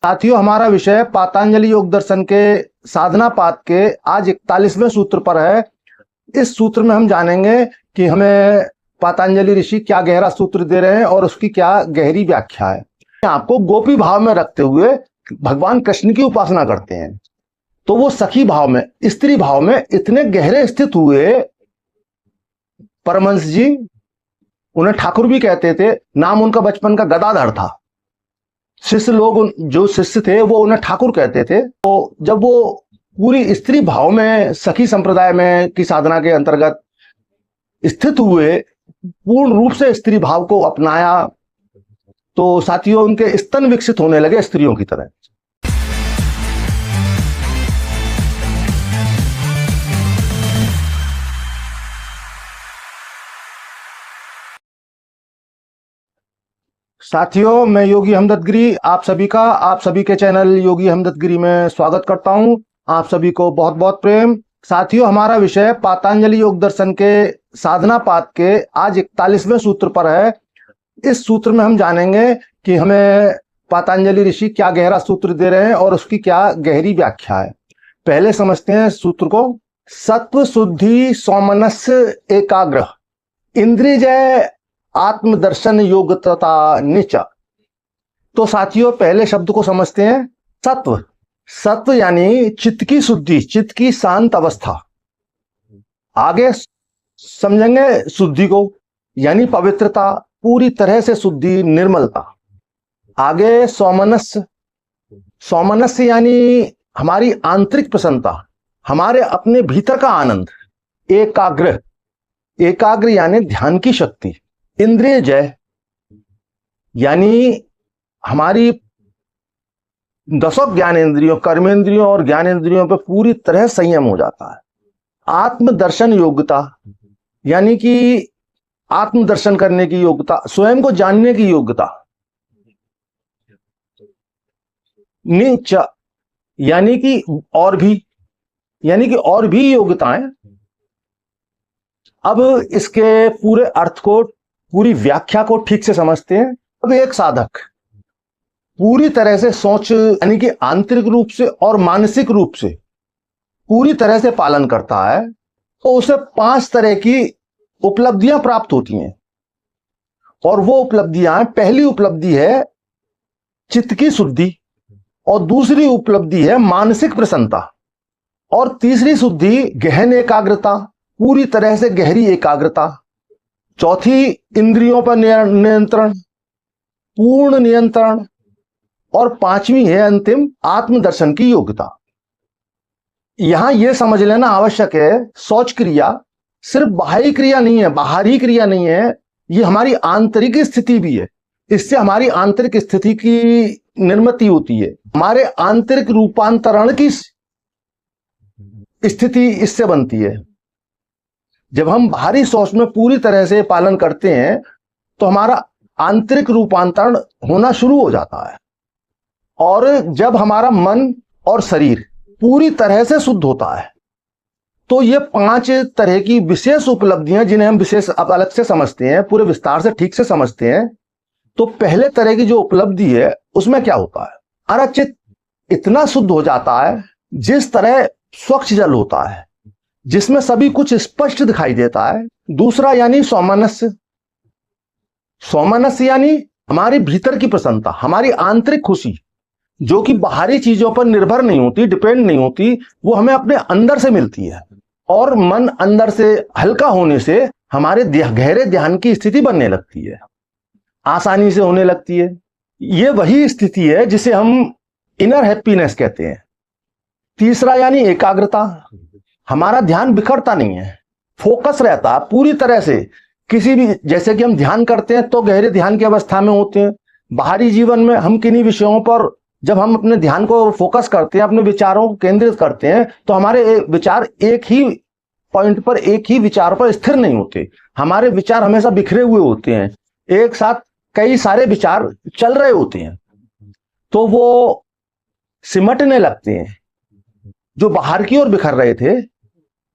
साथियों, हमारा विषय पातंजलि योग दर्शन के साधना पाद के आज 41वें सूत्र पर है। इस सूत्र में हम जानेंगे कि हमें पातंजलि ऋषि क्या गहरा सूत्र दे रहे हैं और उसकी क्या गहरी व्याख्या है। आपको गोपी भाव में रखते हुए भगवान कृष्ण की उपासना करते हैं, तो वो सखी भाव में, स्त्री भाव में इतने गहरे स्थित हुए। परमहंस जी उन्हें ठाकुर भी कहते थे, नाम उनका बचपन का गदाधर था। शिष्य लोग, जो शिष्य थे, वो उन्हें ठाकुर कहते थे। तो जब वो पूरी स्त्री भाव में सखी संप्रदाय में की साधना के अंतर्गत स्थित हुए, पूर्ण रूप से स्त्री भाव को अपनाया, तो साथियों उनके स्तन विकसित होने लगे स्त्रियों की तरह। साथियों, मैं योगी हमदर्द गिरी आप सभी के चैनल योगी हमदर्द गिरी में स्वागत करता हूं। आप सभी को बहुत बहुत प्रेम। साथियों, हमारा विषय पातंजलि योग दर्शन के साधना पाद के आज 41वें सूत्र पर है। इस सूत्र में हम जानेंगे कि हमें पातंजलि ऋषि क्या गहरा सूत्र दे रहे हैं और उसकी क्या गहरी व्याख्या है। पहले समझते हैं सूत्र को। सत्व शुद्धि सौमनस्य एकाग्र इंद्रियजय आत्मदर्शन योग्यता निच। तो साथियों पहले शब्द को समझते हैं। सत्व यानी चित्त की शुद्धि, चित्त की शांत अवस्था। आगे समझेंगे शुद्धि को, यानी पवित्रता, पूरी तरह से शुद्धि, निर्मलता। आगे सौमनस्य यानी हमारी आंतरिक प्रसन्नता, हमारे अपने भीतर का आनंद। एकाग्र यानी ध्यान की शक्ति। इंद्रिय जय यानी हमारी दसों ज्ञानेंद्रियों, कर्मेंद्रियों और ज्ञानेंद्रियों पर पूरी तरह संयम हो जाता है। आत्मदर्शन योग्यता यानी कि आत्मदर्शन करने की योग्यता, स्वयं को जानने की योग्यता। नीच यानी कि और भी योग्यताएं। अब इसके पूरे अर्थ को, पूरी व्याख्या को ठीक से समझते हैं। अब एक साधक पूरी तरह से सोच यानी कि आंतरिक रूप से और मानसिक रूप से पूरी तरह से पालन करता है, तो उसे 5 तरह की उपलब्धियां प्राप्त होती हैं। और वो उपलब्धियां, पहली उपलब्धि है चित्त की शुद्धि, और दूसरी उपलब्धि है मानसिक प्रसन्नता, और तीसरी शुद्धि गहन एकाग्रता, पूरी तरह से गहरी एकाग्रता। चौथी इंद्रियों पर नियंत्रण, पूर्ण नियंत्रण, और 5वीं है अंतिम आत्मदर्शन की योग्यता। यहां यह समझ लेना आवश्यक है, शौच क्रिया सिर्फ बाहरी क्रिया नहीं है, ये हमारी आंतरिक स्थिति भी है। इससे हमारी आंतरिक स्थिति की निर्मिति होती है, हमारे आंतरिक रूपांतरण की स्थिति इससे बनती है। जब हम बाहरी शौच में पूरी तरह से पालन करते हैं, तो हमारा आंतरिक रूपांतरण होना शुरू हो जाता है। और जब हमारा मन और शरीर पूरी तरह से शुद्ध होता है, तो ये 5 तरह की विशेष उपलब्धियां, जिन्हें हम विशेष अब अलग से समझते हैं, पूरे विस्तार से ठीक से समझते हैं। तो पहले तरह की जो उपलब्धि है, उसमें क्या होता है, हमारा चित्त इतना शुद्ध हो जाता है, जिस तरह स्वच्छ जल होता है, जिसमें सभी कुछ स्पष्ट दिखाई देता है। दूसरा यानी सौमनस्य यानी हमारे भीतर की प्रसन्नता, हमारी आंतरिक खुशी, जो कि बाहरी चीजों पर निर्भर नहीं होती, डिपेंड नहीं होती, वो हमें अपने अंदर से मिलती है। और मन अंदर से हल्का होने से हमारे गहरे ध्यान की स्थिति बनने लगती है, आसानी से होने लगती है। ये वही स्थिति है जिसे हम इनर हैप्पीनेस कहते हैं। तीसरा यानी एकाग्रता, हमारा ध्यान बिखरता नहीं है, फोकस रहता है पूरी तरह से। किसी भी, जैसे कि हम ध्यान करते हैं तो गहरे ध्यान की अवस्था में होते हैं। बाहरी जीवन में हम किन्हीं विषयों पर जब हम अपने ध्यान को फोकस करते हैं, अपने विचारों को केंद्रित करते हैं, तो हमारे विचार एक ही पॉइंट पर, एक ही विचार पर स्थिर नहीं होते। हमारे विचार हमेशा बिखरे हुए होते हैं, एक साथ कई सारे विचार चल रहे होते हैं, तो वो सिमटने लगते हैं। जो बाहर की ओर बिखर रहे थे,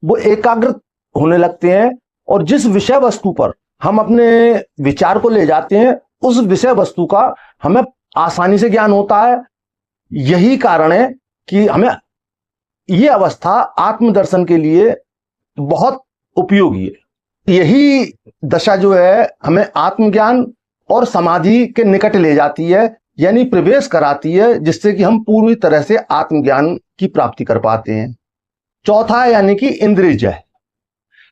वो एकाग्र होने लगते हैं, और जिस विषय वस्तु पर हम अपने विचार को ले जाते हैं, उस विषय वस्तु का हमें आसानी से ज्ञान होता है, यही कारण है कि हमें ये अवस्था आत्मदर्शन के लिए बहुत उपयोगी है। यही दशा जो है हमें आत्मज्ञान और समाधि के निकट ले जाती है, यानी प्रवेश कराती है, जिससे कि हम पूरी तरह से आत्मज्ञान की प्राप्ति कर पाते हैं। चौथा है यानी कि इंद्रिय जय।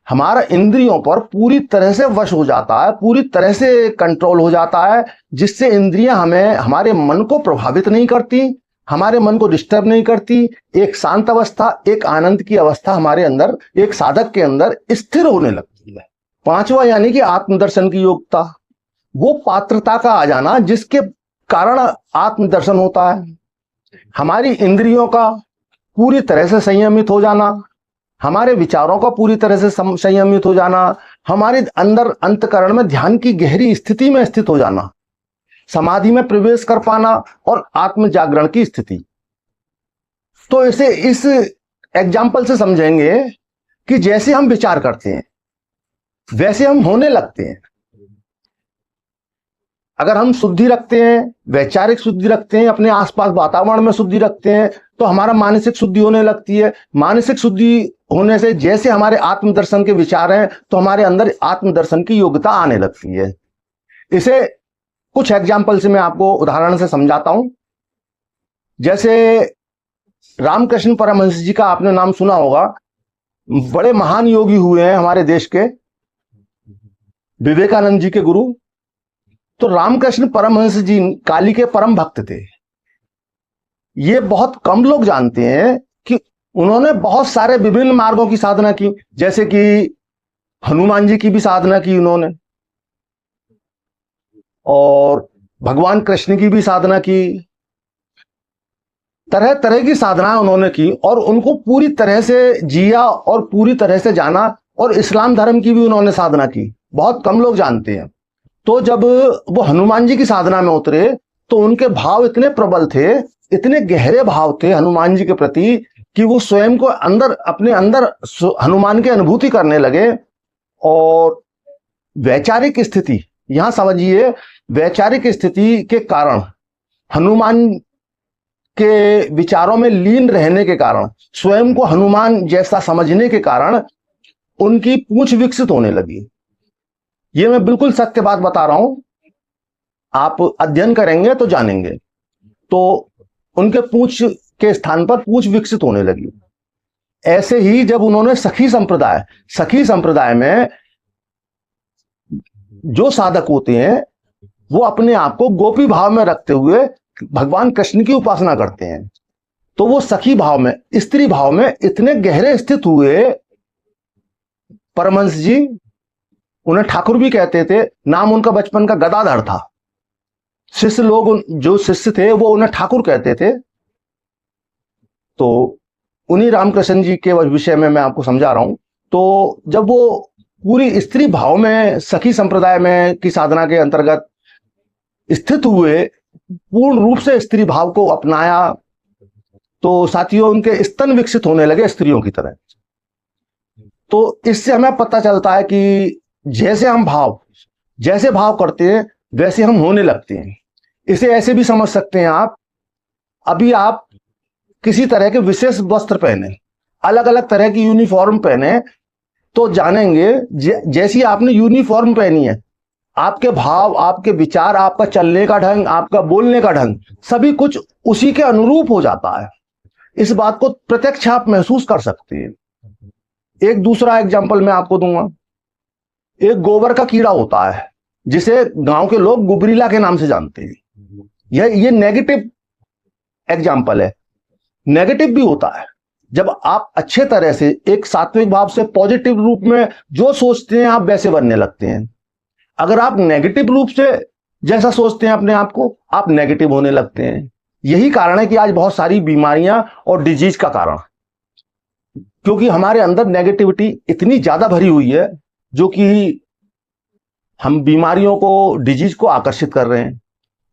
हमारा इंद्रियों पर पूरी तरह से वश हो जाता है, पूरी तरह से कंट्रोल हो जाता है, जिससे इंद्रियां हमें, हमारे मन को प्रभावित नहीं करती, हमारे मन को डिस्टर्ब नहीं करती। एक शांत अवस्था, एक आनंद की अवस्था हमारे अंदर, एक साधक के अंदर स्थिर होने लगती है। पांचवा यानी कि आत्मदर्शन की योग्यता, वो पात्रता का आ जाना जिसके कारण आत्मदर्शन होता है। हमारी इंद्रियों का पूरी तरह से संयमित हो जाना, हमारे विचारों का पूरी तरह से संयमित हो जाना, हमारे अंदर अंतःकरण में ध्यान की गहरी स्थिति में स्थित हो जाना, समाधि में प्रवेश कर पाना और आत्म जागरण की स्थिति। तो इसे इस एग्जाम्पल से समझेंगे कि जैसे हम विचार करते हैं वैसे हम होने लगते हैं। अगर हम शुद्धि रखते हैं, वैचारिक शुद्धि रखते हैं, अपने आसपास वातावरण में शुद्धि रखते हैं, तो हमारा मानसिक शुद्धि होने लगती है। मानसिक शुद्धि होने से जैसे हमारे आत्मदर्शन के विचार हैं, तो हमारे अंदर आत्मदर्शन की योग्यता आने लगती है। इसे कुछ एग्जाम्पल से मैं आपको उदाहरण से समझाता हूं। जैसे रामकृष्ण परमहंस जी का आपने नाम सुना होगा, बड़े महान योगी हुए हैं हमारे देश के, विवेकानंद जी के गुरु। तो रामकृष्ण परमहंस जी काली के परम भक्त थे। ये बहुत कम लोग जानते हैं कि उन्होंने बहुत सारे विभिन्न मार्गों की साधना की, जैसे कि हनुमान जी की भी साधना की उन्होंने, और भगवान कृष्ण की भी साधना की। तरह तरह की साधनाएं उन्होंने की और उनको पूरी तरह से जिया और पूरी तरह से जाना। और इस्लाम धर्म की भी उन्होंने साधना की, बहुत कम लोग जानते हैं। तो जब वो हनुमान जी की साधना में उतरे तो उनके भाव इतने प्रबल थे, इतने गहरे भाव थे हनुमान जी के प्रति, कि वो स्वयं को अंदर, अपने अंदर हनुमान की अनुभूति करने लगे। और वैचारिक स्थिति, यहां समझिए, वैचारिक स्थिति के कारण, हनुमान के विचारों में लीन रहने के कारण, स्वयं को हनुमान जैसा समझने के कारण उनकी पूंछ विकसित होने लगी। ये मैं बिल्कुल सत्य बात बता रहा हूं, आप अध्ययन करेंगे तो जानेंगे। तो उनके पूंछ के स्थान पर पूंछ विकसित होने लगी। ऐसे ही जब उन्होंने सखी संप्रदाय में जो साधक होते हैं वो अपने आप को गोपी भाव में रखते हुए भगवान कृष्ण की उपासना करते हैं, तो वो सखी भाव में, स्त्री भाव में इतने गहरे स्थित हुए। परमहंस जी, उन्हें ठाकुर भी कहते थे, नाम उनका बचपन का गदाधर था। शिष्य लोग, जो शिष्य थे, वो उन्हें ठाकुर कहते थे। तो उन्हीं रामकृष्ण जी के विषय में मैं आपको समझा रहा हूं। तो जब वो पूरी स्त्री भाव में, सखी संप्रदाय में की साधना के अंतर्गत स्थित हुए, पूर्ण रूप से स्त्री भाव को अपनाया, तो साथियों उनके स्तन विकसित होने लगे स्त्रियों की तरह। तो इससे हमें पता चलता है कि जैसे भाव करते हैं वैसे हम होने लगते हैं। इसे ऐसे भी समझ सकते हैं आप, अभी आप किसी तरह के विशेष वस्त्र पहने, अलग अलग तरह की यूनिफॉर्म पहने, तो जानेंगे जैसी आपने यूनिफॉर्म पहनी है, आपके भाव, आपके विचार, आपका चलने का ढंग, आपका बोलने का ढंग, सभी कुछ उसी के अनुरूप हो जाता है। इस बात को प्रत्यक्ष आप महसूस कर सकते हैं। एक दूसरा एग्जाम्पल मैं आपको दूंगा। एक गोबर का कीड़ा होता है जिसे गांव के लोग गुबरीला के नाम से जानते हैं। ये नेगेटिव एग्जाम्पल है। नेगेटिव भी होता है जब आप अच्छे तरह से एक सात्विक भाव से, पॉजिटिव रूप में जो सोचते हैं आप वैसे बनने लगते हैं। अगर आप नेगेटिव रूप से जैसा सोचते हैं अपने आप को, आप नेगेटिव होने लगते हैं। यही कारण है कि आज बहुत सारी बीमारियां और डिजीज का कारण, क्योंकि हमारे अंदर नेगेटिविटी इतनी ज्यादा भरी हुई है जो कि हम बीमारियों को, डिजीज को आकर्षित कर रहे हैं।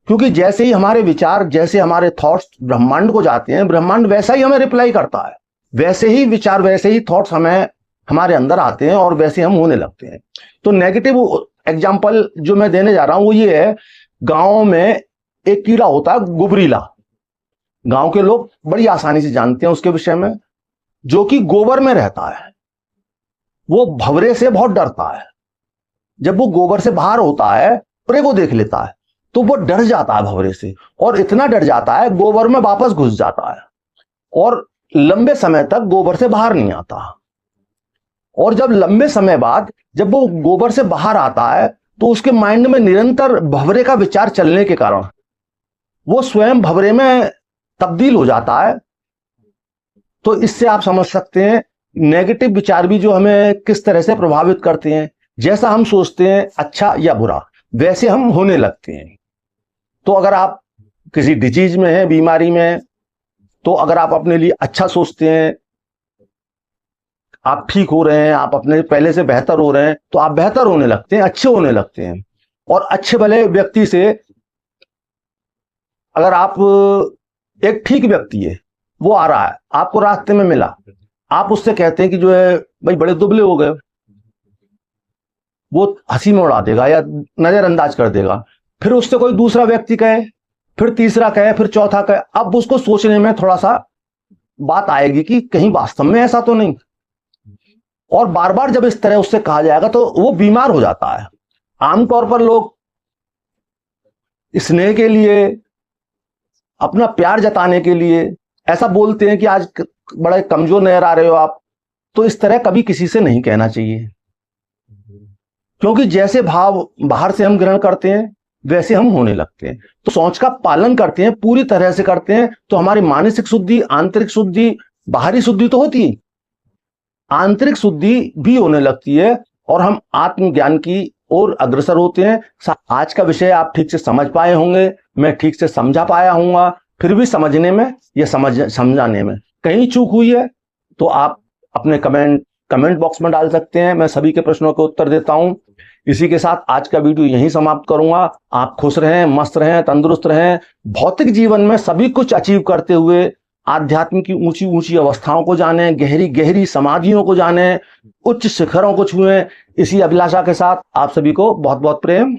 क्योंकि जैसे ही हमारे विचार, जैसे हमारे थॉट्स ब्रह्मांड को जाते हैं, ब्रह्मांड वैसा ही हमें रिप्लाई करता है। वैसे ही विचार, वैसे ही थॉट्स हमारे अंदर आते हैं और वैसे हम होने लगते हैं। तो नेगेटिव एग्जाम्पल जो मैं देने जा रहा हूं वो ये है, गांव में एक कीड़ा होता है गुबरीला। गांव के लोग बड़ी आसानी से जानते हैं उसके विषय में, जो कि गोबर में रहता है। वो भंवरे से बहुत डरता है। जब वो गोबर से बाहर होता है, प्रे को देख लेता है, तो वो डर जाता है भंवरे से, और इतना डर जाता है गोबर में वापस घुस जाता है और लंबे समय तक गोबर से बाहर नहीं आता। और जब लंबे समय बाद जब वो गोबर से बाहर आता है, तो उसके माइंड में निरंतर भंवरे का विचार चलने के कारण वो स्वयं भंवरे में तब्दील हो जाता है। तो इससे आप समझ सकते हैं नेगेटिव विचार भी जो हमें किस तरह से प्रभावित करते हैं। जैसा हम सोचते हैं अच्छा या बुरा, वैसे हम होने लगते हैं। तो अगर आप किसी डिजीज में हैं, बीमारी में हैं, तो अगर आप अपने लिए अच्छा सोचते हैं, आप ठीक हो रहे हैं, आप अपने पहले से बेहतर हो रहे हैं, तो आप बेहतर होने लगते हैं, अच्छे होने लगते हैं। और अच्छे भले व्यक्ति से अगर आप, एक ठीक व्यक्ति है, वो आ रहा है, आपको रास्ते में मिला, आप उससे कहते हैं कि जो है भाई बड़े दुबले हो गए, वो हंसी में उड़ा देगा या नजरअंदाज कर देगा। फिर उससे कोई दूसरा व्यक्ति कहे, फिर तीसरा कहे, फिर चौथा कहे, अब उसको सोचने में थोड़ा सा बात आएगी कि कहीं वास्तव में ऐसा तो नहीं। और बार बार जब इस तरह उससे कहा जाएगा तो वो बीमार हो जाता है। आमतौर पर लोग स्नेह के लिए, अपना प्यार जताने के लिए ऐसा बोलते हैं कि आज बड़े कमजोर नजर आ रहे हो आप। तो इस तरह कभी किसी से नहीं कहना चाहिए, क्योंकि जैसे भाव बाहर से हम ग्रहण करते हैं वैसे हम होने लगते हैं। तो सोच का पालन करते हैं, पूरी तरह से करते हैं, तो हमारी मानसिक शुद्धि, आंतरिक शुद्धि, बाहरी शुद्धि तो होती है, आंतरिक शुद्धि भी होने लगती है और हम आत्मज्ञान की ओर अग्रसर होते हैं। आज का विषय आप ठीक से समझ पाए होंगे, मैं ठीक से समझा पाया हूंगा। फिर भी समझने में या समझाने में कहीं चूक हुई है तो आप अपने कमेंट बॉक्स में डाल सकते हैं। मैं सभी के प्रश्नों के उत्तर देता हूं। इसी के साथ आज का वीडियो यहीं समाप्त करूंगा। आप खुश रहें, मस्त रहें, तंदुरुस्त रहें, भौतिक जीवन में सभी कुछ अचीव करते हुए आध्यात्म की ऊंची ऊंची अवस्थाओं को जानें, गहरी गहरी समाधियों को जानें, उच्च शिखरों को छुएं। इसी अभिलाषा के साथ आप सभी को बहुत बहुत प्रेम।